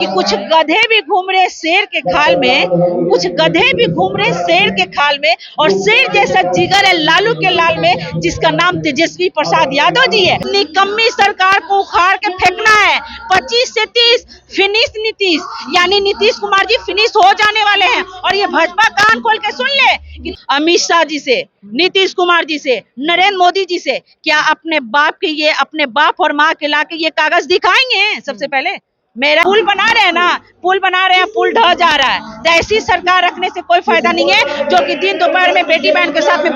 कि कुछ गधे भी घूम रहे शेर के खाल में, कुछ गधे भी घूम रहे शेर के खाल में, और शेर जैसा जिगर है लालू के लाल में, जिसका नाम तेजस्वी प्रसाद यादव जी है। निकम्मी सरकार को उखाड़ के फेंकना है। 25 से 30 फिनिश नीतीश, यानी नीतीश कुमार जी फिनिश हो जाने वाले हैं। और ये भाजपा कान खोल के सुन ले कि अमित शाह जी से, नीतीश कुमार जी से, नरेंद्र मोदी जी से क्या अपने बाप के, ये अपने बाप और माँ के लाके ये कागज दिखाएंगे। सबसे पहले मेरा पुल बना रहे हैं ना, पुल बना रहे हैं, पुल ढह जा रहा है। तो ऐसी सरकार रखने से कोई फायदा नहीं है, जो कि दिन दोपहर में बेटी बहन के साथ में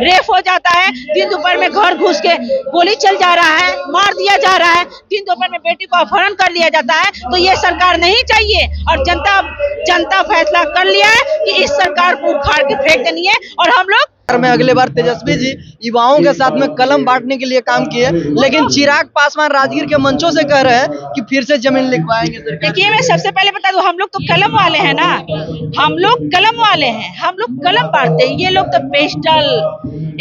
रेप हो जाता है, दिन दोपहर में घर घुस के गोली चल जा रहा है, मार दिया जा रहा है, दिन दोपहर में बेटी को अपहरण कर लिया जाता है। तो ये सरकार नहीं चाहिए। और जनता फैसला कर लिया है कि इस सरकार को उखाड़ के फेंक देनी है। और हम लोग में अगले बार तेजस्वी जी युवाओं के साथ में कलम बांटने के लिए काम किए, लेकिन चिराग पासवान राजगीर के मंचों से कह रहे हैं कि फिर से जमीन लिखवाएंगे। देखिए, मैं सबसे पहले बता दूं, हम लोग तो कलम वाले हैं ना, हम लोग कलम वाले हैं, हम लोग कलम बांटते हैं। ये लोग तो पिस्टल,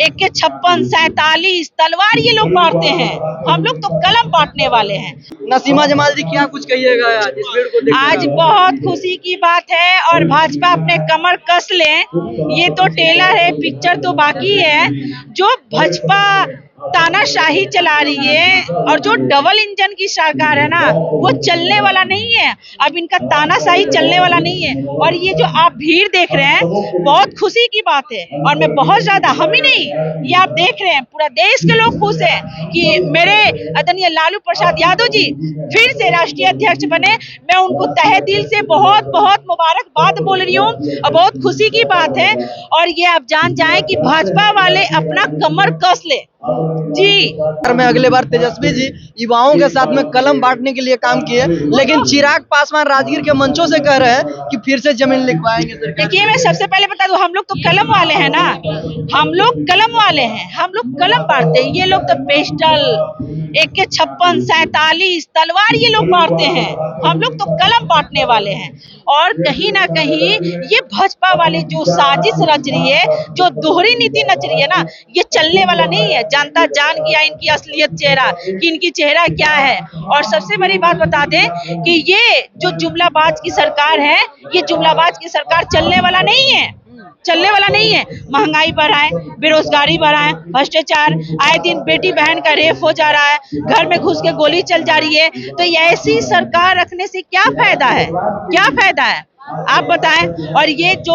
AK-56, 47 तलवार ये लोग बांटते हैं। हम लोग तो कलम बांटने वाले हैं। नसीमा जमाल जी, क्या कुछ कहिएगा आज इस भीड़ को देखकर? आज बहुत खुशी की बात है और भाजपा अपने कमर कस ले। ये तो टेलर है, पिक्चर तो बाकी है। जो भाजपा तानाशाही चला रही है और जो डबल इंजन की सरकार है ना, वो चलने वाला नहीं है। अब इनका तानाशाही चलने वाला नहीं है। और ये जो आप भीड़ देख रहे हैं, बहुत खुशी की बात है। और मैं बहुत ज्यादा, हम ही नहीं, ये आप देख रहे हैं, पूरा देश के लोग खुश हैं कि मेरे आदरणीय लालू प्रसाद यादव जी फिर से राष्ट्रीय अध्यक्ष बने। मैं उनको तहे दिल से बहुत बहुत मुबारकबाद बोल रही हूँ और बहुत खुशी की बात है। और ये आप जान जाएं कि भाजपा वाले अपना कमर कस ले जी। में अगले बार तेजस्वी जी युवाओं के साथ में कलम बांटने के लिए काम किए, लेकिन चिराग पासवान राजगीर के मंचों से कह रहे हैं कि फिर से जमीन लिखवाएंगे। देखिए, मैं सबसे पहले बता दूं, हम लोग तो कलम वाले हैं ना, हम लोग कलम वाले हैं, हम लोग कलम बांटते हैं। ये लोग तो पिस्टल, AK-56, 47 तलवार ये लोग बांटते हैं। हम लोग तो कलम बांटने वाले हैं। और कहीं ना कहीं ये भाजपा वाले जो साजिश रच रही है, जो दोहरी नीति नच रही है ना, ये चलने वाला नहीं है। जनता जान गया इनकी असलियत चेहरा, कि इनकी चेहरा क्या है। और सबसे बड़ी बात बता दें कि ये जो जुमलाबाज की सरकार है, ये जुमलाबाज की सरकार चलने वाला नहीं है, चलने वाला नहीं है। महंगाई बढ़ाए, बेरोजगारी बढ़ाए, भ्रष्टाचार, आए दिन बेटी बहन का रेप हो जा रहा है, घर में घुस के गोली चल जा रही है। तो ऐसी सरकार रखने से क्या फायदा है, क्या फायदा है, आप बताएं। और ये जो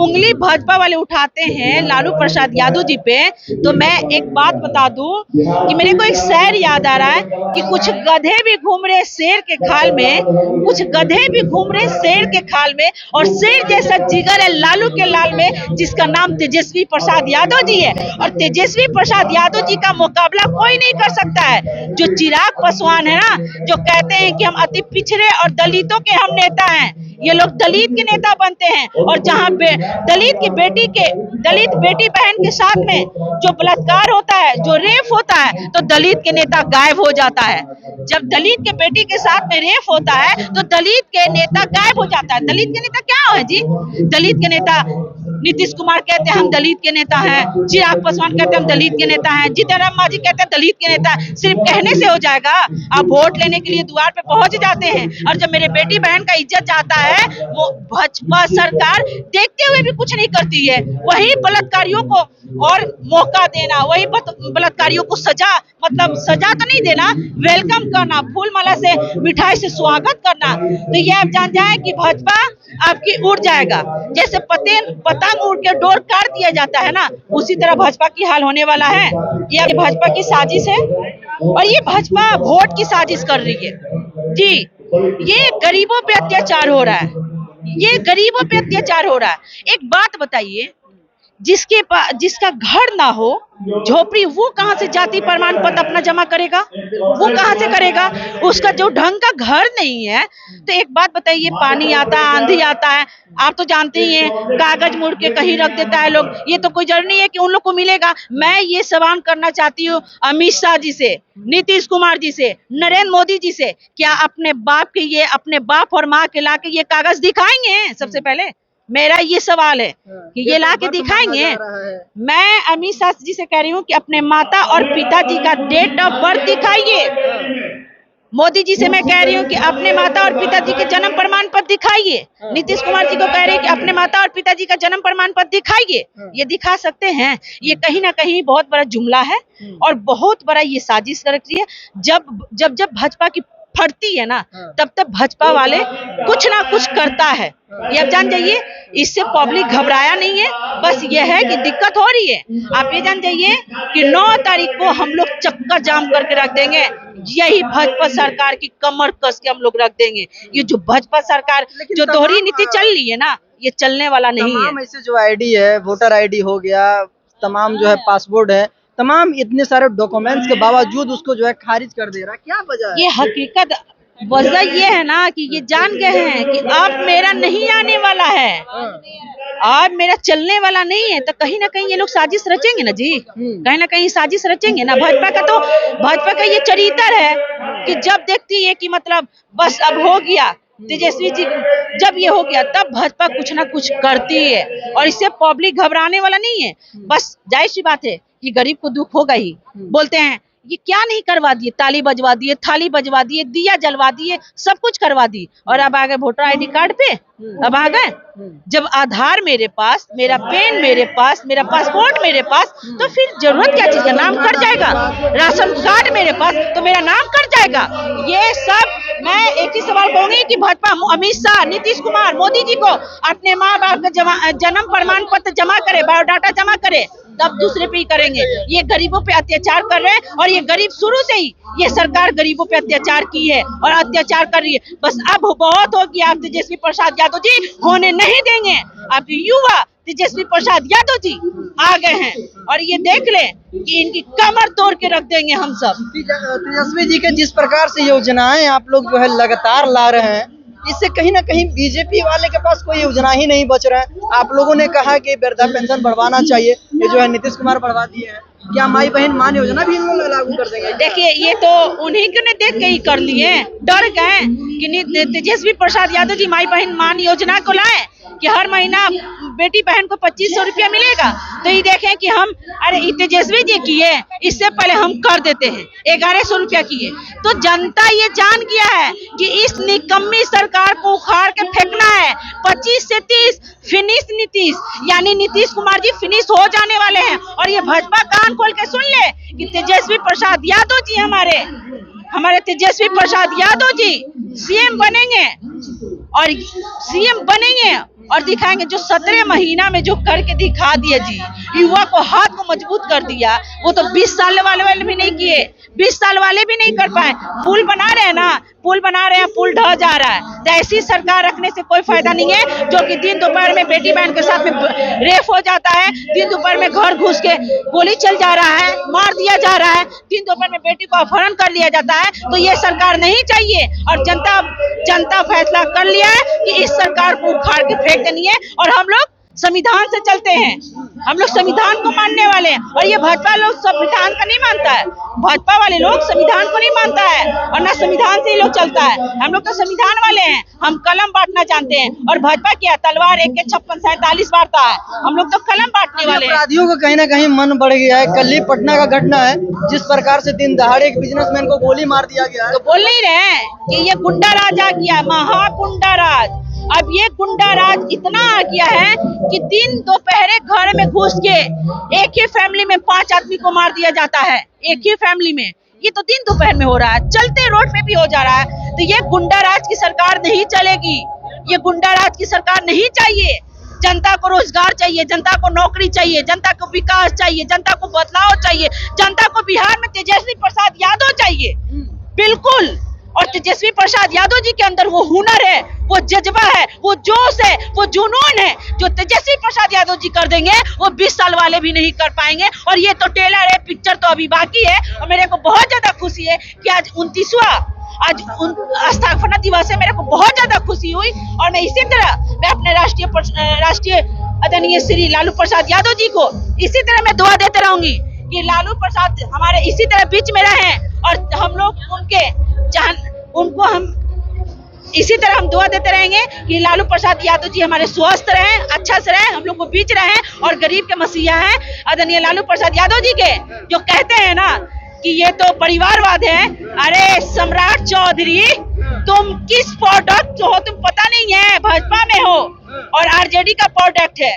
उंगली भाजपा वाले उठाते हैं लालू प्रसाद यादव जी पे, तो मैं एक बात बता दूं कि मेरे को एक शेर याद आ रहा है कि कुछ गधे भी घूम रहे शेर के खाल में, कुछ गधे भी घूम रहे शेर के खाल में, और शेर जैसा जिगर है लालू के लाल में, जिसका नाम तेजस्वी प्रसाद यादव जी है। और तेजस्वी प्रसाद यादव जी का मुकाबला कोई नहीं कर सकता है। जो चिराग पासवान है ना, जो कहते हैं कि हम अति पिछड़े और दलितों के हम नेता हैं, ये लोग दलित के नेता बनते हैं। और जहाँ दलित बेटी बहन के साथ में जो बलात्कार होता है, जो रेप होता है, तो दलित के नेता गायब हो जाता है। जब दलित के बेटी के साथ में रेप होता है, तो दलित के नेता गायब हो जाता है। दलित के नेता क्या है जी? दलित के नेता नीतीश कुमार कहते हैं हम दलित के नेता हैं, चिराग पासवान कहते हैं हम दलित के नेता हैं, जीतन राम मांझी कहते हैं दलित के नेता। सिर्फ कहने से हो जाएगा? आप वोट लेने के लिए द्वार पे पहुंच जाते हैं, और जब मेरे बेटी बहन का इज्जत जाता है, वो भाजपा सरकार देखते हुए भी कुछ नहीं करती है। वही बलात्कारियों को और मौका देना, वही बलात्कारियों को सजा, मतलब सजा तो नहीं देना, वेलकम करना, फूल माला से, मिठाई से स्वागत करना। तो ये आप जान जाए कि भाजपा आपकी उड़ जाएगा। जैसे पतंग उड़ के डोर काट दिया जाता है ना, उसी तरह भाजपा की हाल होने वाला है। ये भाजपा की साजिश है, और ये भाजपा वोट की साजिश कर रही है जी। ये गरीबों पे अत्याचार हो रहा है, ये गरीबों पे अत्याचार हो रहा है। एक बात बताइए, जिसका घर ना हो, झोपड़ी, वो कहां से जाति प्रमाण पत्र अपना जमा करेगा? वो कहां से करेगा? उसका जो ढंग का घर नहीं है। तो एक बात बताइए, पानी आता है, आंधी आता है, आप तो जानते ही हैं, कागज मुड़ के कहीं रख देता है लोग। ये तो कोई जरूरी नहीं है कि उन लोग को मिलेगा। मैं ये सवाल करना चाहती हूँ अमित शाह जी से, नीतीश कुमार जी से, नरेंद्र मोदी जी से, क्या अपने बाप और माँ के लाके ये कागज दिखाएंगे? सबसे पहले मेरा ये सवाल है कि ये ला के दिखाएंगे। मैं अमित शाह जी से कह रही हूँ कि अपने माता और पिताजी का डेट ऑफ बर्थ दिखाइए। मोदी जी से मैं कह रही हूँ कि अपने माता और पिताजी के जन्म प्रमाण पत्र दिखाइए। नीतीश कुमार जी को कह रही है कि अपने माता और पिताजी का जन्म प्रमाण पत्र दिखाइए। ये दिखा सकते हैं? ये कहीं ना कहीं बहुत बड़ा जुमला है और बहुत बड़ा ये साजिश कर रही है। जब भाजपा की फटती है ना, तब भाजपा वाले कुछ ना कुछ करता है। ये आप जान जाइए, इससे पब्लिक घबराया नहीं है, बस ये है कि दिक्कत हो रही है। आप ये जान जाइए कि 9 तारीख को हम लोग चक्का जाम करके रख देंगे। यही भाजपा सरकार की कमर कस के हम लोग रख देंगे। ये जो भाजपा सरकार जो दोहरी नीति चल रही है ना, ये चलने वाला नहीं है। ऐसे जो आईडी है, वोटर आईडी हो गया, तमाम जो है पासपोर्ट है, तमाम इतने सारे डॉक्यूमेंट्स के बावजूद उसको जो है खारिज कर दे रहा है। क्या वजह है? ये हकीकत वजह ये है ना कि ये जान गए हैं कि अब मेरा नहीं आने वाला है, अब मेरा चलने वाला नहीं है। तो कहीं ना कहीं ये लोग साजिश रचेंगे ना जी, कहीं ना कहीं साजिश रचेंगे ना। भाजपा का ये चरित्र है कि जब देखती है कि मतलब बस अब हो गया, तेजस्वी जी जब ये हो गया तब भाजपा कुछ ना कुछ करती है और इससे पब्लिक घबराने वाला नहीं है। बस जाहिर सी बात है कि गरीब को दुख होगा ही। बोलते हैं ये क्या नहीं करवा दिए, ताली बजवा दिए, थाली बजवा दिए, दिया जलवा दिए, सब कुछ करवा दी और अब आ गए वोटर आईडी कार्ड पे। अब आ गए, जब आधार मेरे पास, मेरा पेन मेरे पास, मेरा पासपोर्ट मेरे पास, तो फिर जरूरत क्या चीज का? नाम कट जाएगा। राशन कार्ड मेरे पास तो मेरा नाम कट जाएगा। ये सब मैं एक ही सवाल कहूंगी कि भाजपा, अमित शाह, नीतीश कुमार, मोदी जी को अपने माँ बाप का जन्म प्रमाण पत्र जमा करे, बायोडाटा जमा करे, तब दूसरे पे ही करेंगे। ये गरीबों पे अत्याचार कर रहे हैं और ये गरीब शुरू से ही ये सरकार गरीबों पे अत्याचार की है और अत्याचार कर रही है। बस अब बहुत हो गया। आप तेजस्वी प्रसाद यादव जी होने नहीं देंगे। अब युवा तेजस्वी प्रसाद यादव जी आ गए हैं और ये देख ले कि इनकी कमर तोड़ के रख देंगे हम सब। तेजस्वी जी के जिस प्रकार से योजनाएं आप लोग जो है लगातार ला रहे हैं, इससे कहीं ना कहीं बीजेपी वाले के पास कोई योजना ही नहीं बच रहा है। आप लोगों ने कहा कि वृद्धा पेंशन बढ़वाना चाहिए, ये जो है नीतीश कुमार बढ़वा दिए हैं। क्या माई बहन मान योजना भी इन लोग लागू कर देंगे? देखिए, ये तो उन्हीं को ने देख के ही कर लिए, डर गए कि तेजस्वी प्रसाद यादव जी माई बहन मान योजना को लाए कि हर महीना बेटी बहन को 2500 रुपया मिलेगा। तो ये देखें कि हम, अरे तेजस्वी जी किए, इससे पहले हम कर देते हैं 1100 रुपया किए। तो जनता ये जान गया है कि इस निकम्मी सरकार को उखाड़ के फेंकना है। 25 से 30 फिनिश नीतीश, यानी नीतीश कुमार जी फिनिश हो जाने वाले हैं। और ये भाजपा कान खोल के सुन ले कि तेजस्वी प्रसाद यादव जी हमारे तेजस्वी प्रसाद यादव जी सीएम बनेंगे और सीएम बनेंगे और दिखाएंगे। जो 17 महीना में जो करके दिखा दिया जी, युवा को हाथ को मजबूत कर दिया, वो तो 20 साल वाले भी नहीं किए, 20 साल वाले भी नहीं कर पाए। पुल बना रहे हैं ना, पुल बना रहे हैं, पुल ढह जा रहा है। तो ऐसी सरकार रखने से कोई फायदा नहीं है जो कि दिन दोपहर में बेटी बहन के साथ में रेप हो जाता है, दिन दोपहर में घर घुस के गोली चल जा रहा है, मार दिया जा रहा है, दिन दोपहर में बेटी को अपहरण कर लिया जाता है। तो ये सरकार नहीं चाहिए और जनता फैसला कर लिया है कि इस सरकार को उखाड़ के फेंक देनी है। और हम लोग संविधान से चलते हैं, हम लोग संविधान को मानने वाले हैं और ये भाजपा लोग संविधान का नहीं मानता है। भाजपा वाले लोग संविधान को नहीं मानता है और ना संविधान से ही लोग चलता है। हम लोग तो संविधान वाले हैं, हम कलम बांटना जानते हैं। और भाजपा क्या तलवार AK-56-47 बांटता है, हम लोग तो कलम बांटने वाले हैं। अपराधियों का कहीं ना कहीं मन बढ़ गया है। कल ही पटना का घटना है, जिस प्रकार से दिन दहाड़े एक बिजनेसमैन को गोली मार दिया गया है। तो बोल नहीं रहे कि ये गुंडा राज आ गया, महागुंडा राज। अब ये गुंडा राज इतना आ गया है कि दिन दोपहरे घर में घुस के एक ही फैमिली में 5 आदमी को मार दिया जाता है, एक ही फैमिली में। ये तो दिन दोपहर में हो रहा है, चलते रोड पे भी हो जा रहा है। तो ये गुंडा राज की सरकार नहीं चलेगी, ये गुंडा राज की सरकार नहीं चाहिए। जनता को रोजगार चाहिए, जनता को नौकरी चाहिए, जनता को विकास चाहिए, जनता को बदलाव चाहिए, जनता को बिहार में तेजस्वी प्रसाद यादव चाहिए, बिल्कुल। और तेजस्वी प्रसाद यादव जी के अंदर वो हुनर है, वो जज्बा है, वो जोश है, वो जुनून है जो तेजस्वी प्रसाद यादव जी कर देंगे, वो 20 साल वाले भी नहीं कर पाएंगे। और ये तो ट्रेलर है, पिक्चर तो अभी बाकी है। और मेरे को बहुत ज्यादा खुशी है कि आज 29वां स्थापना दिवस है, मेरे को बहुत ज्यादा खुशी हुई। और मैं इसी तरह मैं अपने राष्ट्रीय आदरणीय श्री लालू प्रसाद यादव जी को इसी तरह मैं दुआ देते रहूंगी कि लालू प्रसाद हमारे इसी तरह बीच में रहें और हम लोग उनको हम इसी तरह हम दुआ देते रहेंगे कि लालू प्रसाद यादव जी हमारे स्वस्थ रहें, अच्छा से रहें, हम लोग को बीच रहें। और गरीब के मसीहा हैं आदरणीय लालू प्रसाद यादव जी के, जो कहते हैं ना कि ये तो परिवारवाद है। अरे सम्राट चौधरी, तुम किस प्रोडक्ट हो तुम पता नहीं है, भाजपा में हो और आरजेडी का प्रोडक्ट है।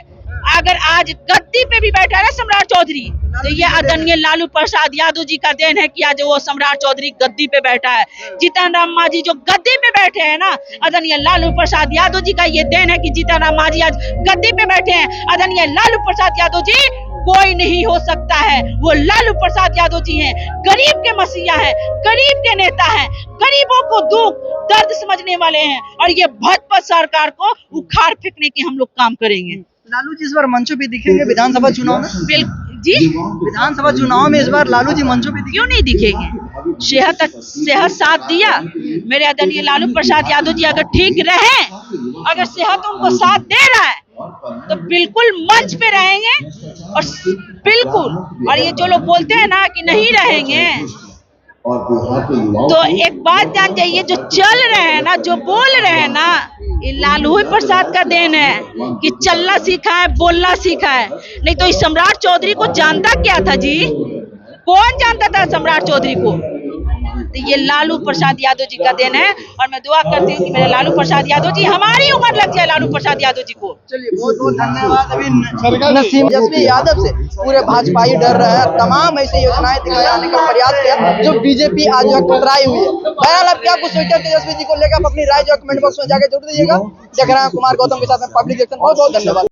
अगर आज गद्दी पे भी बैठा है ना सम्राट चौधरी, तो ये आदरणीय लालू प्रसाद यादव जी का देन है कि आज वो सम्राट चौधरी गद्दी पे बैठा है। जीतन राम मांझी जो गद्दी पे बैठे हैं ना, आदरणीय लालू प्रसाद यादव जी का ये देन है कि जीतन राम मांझी आज गद्दी पे बैठे हैं। आदरणीय लालू प्रसाद यादव जी कोई नहीं हो सकता है, वो लालू प्रसाद यादव जी हैं, गरीब के मसीहा हैं, गरीब के नेता हैं, गरीबों को दुख दर्द समझने वाले हैं और ये भाजपा सरकार को उखाड़ फेंकने के हम लोग काम करेंगे। लालू जी इस बार मंचों पे दिखेंगे विधानसभा चुनाव में? जी, विधानसभा चुनाव में इस बार लालू जी मंचों पे क्यों नहीं दिखेंगे? सेहत साथ दिया मेरे आदरणीय लालू प्रसाद यादव जी, अगर ठीक रहे, अगर सेहत उनको साथ दे रहा है तो बिल्कुल मंच पे रहेंगे और बिल्कुल। और ये जो लोग बोलते हैं ना कि नहीं रहेंगे, तो एक बात जान जाइए, जो चल रहे हैं ना, जो बोल रहे हैं ना, ये लालू प्रसाद का देन है कि चलना सीखा है, बोलना सीखा है। नहीं तो इस सम्राट चौधरी को जानता क्या था जी? कौन जानता था सम्राट चौधरी को? तो ये लालू प्रसाद यादव जी का देन है और मैं दुआ करती हूँ कि मेरे लालू प्रसाद यादव जी, हमारी उम्र लग जाए लालू प्रसाद यादव जी को। चलिए बहुत बहुत धन्यवाद। अभी नसीम तेजस्वी यादव से पूरे भाजपाई डर रहे हैं, तमाम ऐसी योजनाएं दिखाने का प्रयास किया जो बीजेपी आज जो खतराई हुई है। बहरहाल आप क्या कुछ सोचते हैं तेजस्वी जी को लेकर, आप अपनी राय जो कमेंट बॉक्स में जाकर जरूर दीजिएगा। देख रहे हैं कुमार गौतम के साथ में पब्लिक एक्शन। बहुत बहुत धन्यवाद।